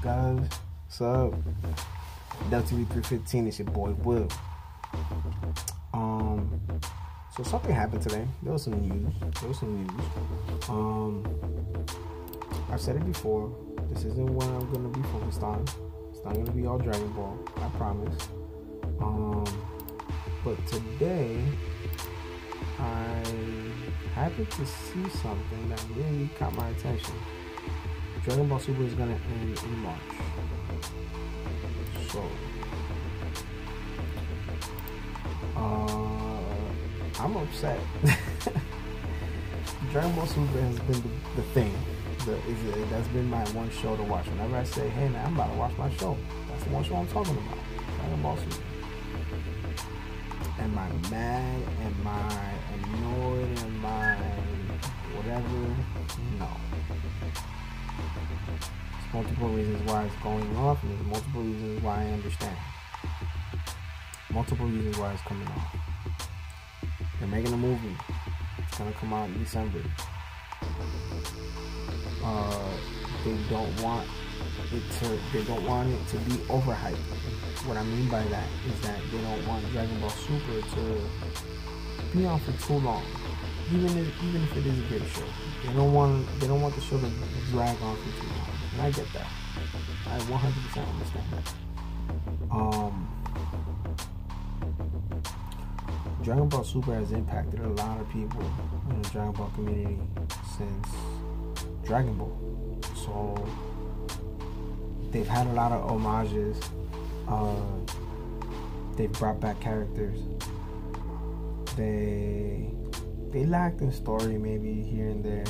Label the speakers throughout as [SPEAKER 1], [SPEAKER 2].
[SPEAKER 1] guys? What's up? WTV315, it's your boy Will. So something happened today. There was some news. I've said it before. This isn't what I'm gonna be focused on. It's not gonna be all Dragon Ball, I promise. But today I happened to see something that really caught my attention. Dragon Ball Super is gonna end in March. So I'm upset. Dragon Ball Super has been the thing. That's been my one show to watch. Whenever I say, hey man, I'm about to watch my show, that's the one show I'm talking about. Dragon Ball Super. Am I mad? Am I annoyed? Am I whatever? No. There's multiple reasons why it's going off, and there's multiple reasons why I understand. Multiple reasons why it's coming off. They're making a movie. It's gonna come out in December. They don't want it to be overhyped. What I mean by that is that they don't want Dragon Ball Super to be on for too long. Even if it is a great show. They don't want the show to drag on for too long. And I get that. I 100% understand that. Dragon Ball Super has impacted a lot of people in the Dragon Ball community since Dragon Ball. So they've had a lot of homages. They've brought back characters. They lacked in story maybe here and there.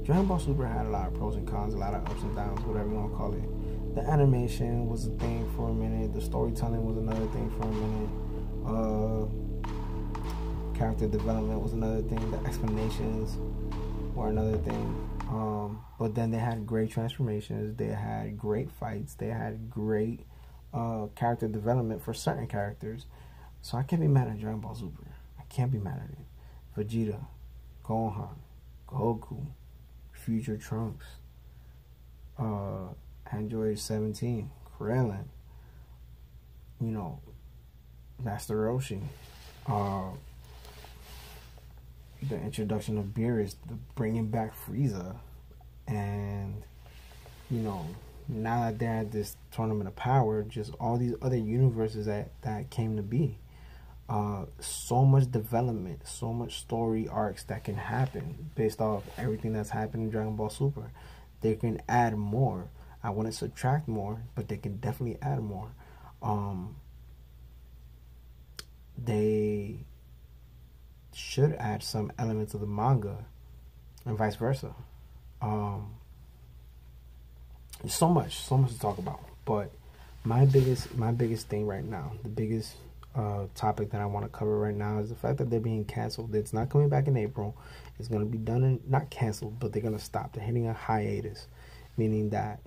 [SPEAKER 1] Dragon Ball Super had a lot of pros and cons, a lot of ups and downs, whatever you want to call it. The animation was a thing for a minute. The storytelling was another thing for a minute. Character development was another thing. The explanations were another thing. But then they had great transformations. They had great fights. They had great character development for certain characters. So I can't be mad at Dragon Ball Super. I can't be mad at it. Vegeta, Gohan, Goku, Future Trunks, Android 17, Krillin, Master Roshi, the introduction of Beerus, the bringing back Frieza, and now that they're at this Tournament of Power, just all these other universes that came to be. So much development, so much story arcs that can happen based off everything that's happened in Dragon Ball Super. They can add more. I wouldn't subtract more, but they can definitely add more. They should add some elements of the manga and vice versa. There's so much to talk about. But my biggest thing right now, the biggest topic that I want to cover right now is the fact that they're being canceled. It's not coming back in April. It's going to be done not canceled, but they're going to stop. They're hitting a hiatus, meaning that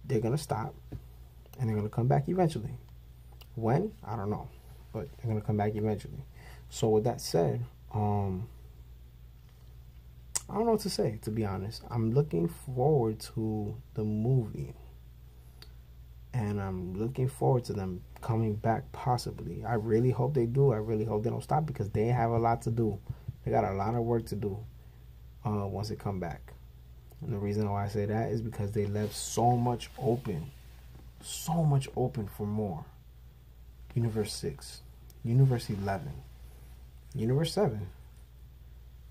[SPEAKER 1] they're going to stop and they're going to come back eventually. When? I don't know, but they're going to come back eventually. So with that said, I don't know what to say, to be honest. I'm looking forward to the movie. And I'm looking forward to them coming back possibly. I really hope they do. I really hope they don't stop because they have a lot to do. They got a lot of work to do once they come back. And the reason why I say that is because they left so much open. So much open for more. Universe 6. Universe 11. Universe 7.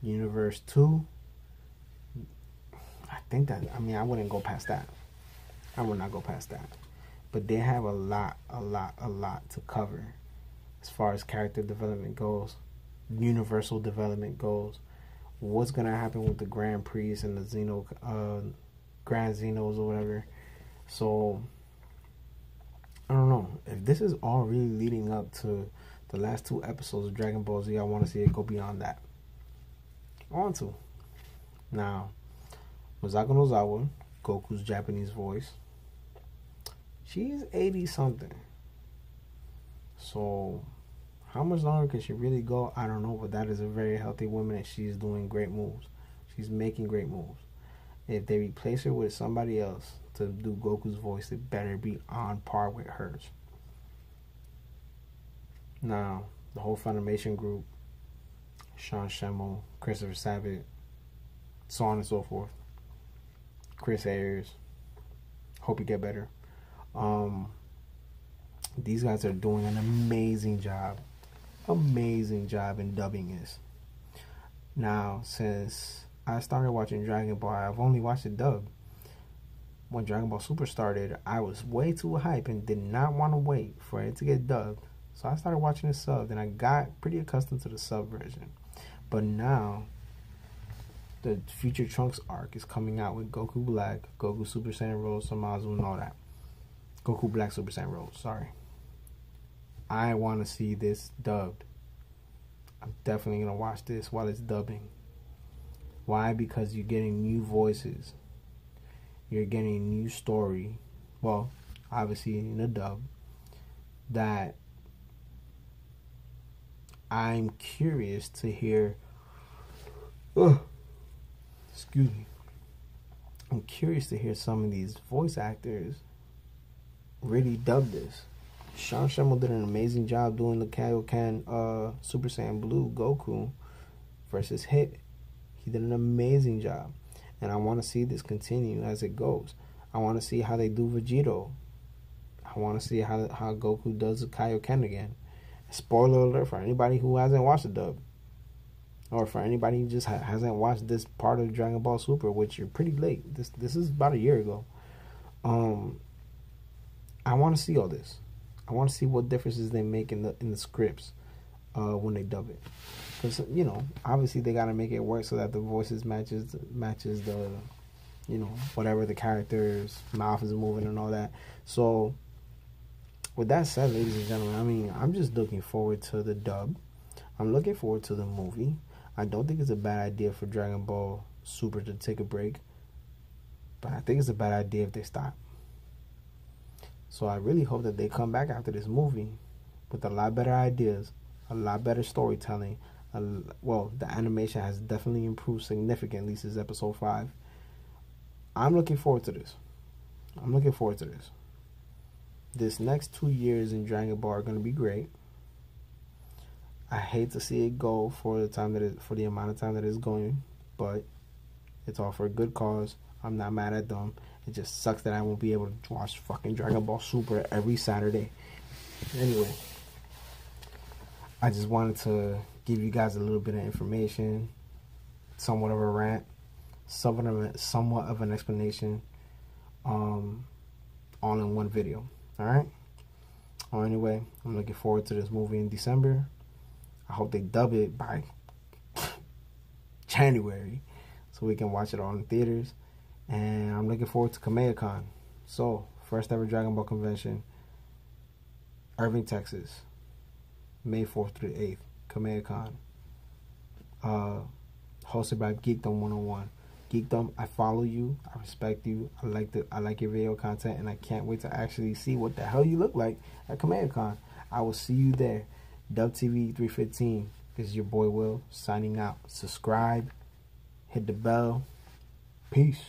[SPEAKER 1] Universe 2. I wouldn't go past that. I would not go past that. But they have a lot to cover as far as character development goes, universal development goes. What's gonna happen with the Grand Prix and the Grand Xenos or whatever. So I don't know if this is all really leading up to the last 2 episodes of Dragon Ball Z. I want to see it go beyond that. I want to. Now, Masako Nozawa, Goku's Japanese voice, she's 80-something. So, how much longer can she really go? I don't know, but that is a very healthy woman, and she's doing great moves. She's making great moves. If they replace her with somebody else to do Goku's voice, it better be on par with hers. Now, the whole Funimation group, Sean Schemmel, Christopher Sabat, so on and so forth, Chris Ayers, hope you get better. These guys are doing an amazing job in dubbing this. Now, since I started watching Dragon Ball, I've only watched it dubbed. When Dragon Ball Super started, I was way too hyped and did not want to wait for it to get dubbed. So I started watching it subbed, and I got pretty accustomed to the sub version. But now, the Future Trunks arc is coming out with Goku Black, Goku Super Saiyan Rose, Samazu, and all that. Goku Black Super Saiyan Rose, sorry. I want to see this dubbed. I'm definitely going to watch this while it's dubbing. Why? Because you're getting new voices. You're getting a new story. Well, obviously in a dub. That I'm curious to hear. Excuse me. I'm curious to hear some of these voice actors really dub this. Sean Schemmel did an amazing job doing the Kaioken Super Saiyan Blue Goku versus Hit. He did an amazing job. And I want to see this continue as it goes. I want to see how they do Vegito. I want to see how Goku does the Kaioken again. Spoiler alert for anybody who hasn't watched the dub. Or for anybody who just hasn't watched this part of Dragon Ball Super, which you're pretty late. This is about a year ago. I want to see all this. I want to see what differences they make in the scripts when they dub it. Because, you know, obviously they got to make it work so that the voices matches the, you know, whatever the character's mouth is moving and all that. So, with that said, ladies and gentlemen, I mean, I'm just looking forward to the dub. I'm looking forward to the movie. I don't think it's a bad idea for Dragon Ball Super to take a break. But I think it's a bad idea if they stop. So I really hope that they come back after this movie with a lot better ideas, a lot better storytelling. Well, the animation has definitely improved significantly since episode 5. I'm looking forward to this. This next 2 years in Dragon Ball are going to be great. I hate to see it go for the amount of time that it's going, but it's all for a good cause. I'm not mad at them. It just sucks that I won't be able to watch fucking Dragon Ball Super every Saturday. Anyway, I just wanted to give you guys a little bit of information, somewhat of a rant, somewhat of an explanation, all in one video. All right. Anyway, I'm looking forward to this movie in December. I hope they dub it by January so we can watch it all in theaters. And I'm looking forward to KamehamehaCon. So, first ever Dragon Ball convention, Irving, Texas, May 4th through the 8th, KamehamehaCon. Hosted by Geekdom 101. Geekdom, I follow you, I respect you, I like your video content, and I can't wait to actually see what the hell you look like at KamehamehaCon. I will see you there. DubTV 315. This is your boy Will signing out. Subscribe, hit the bell. Peace.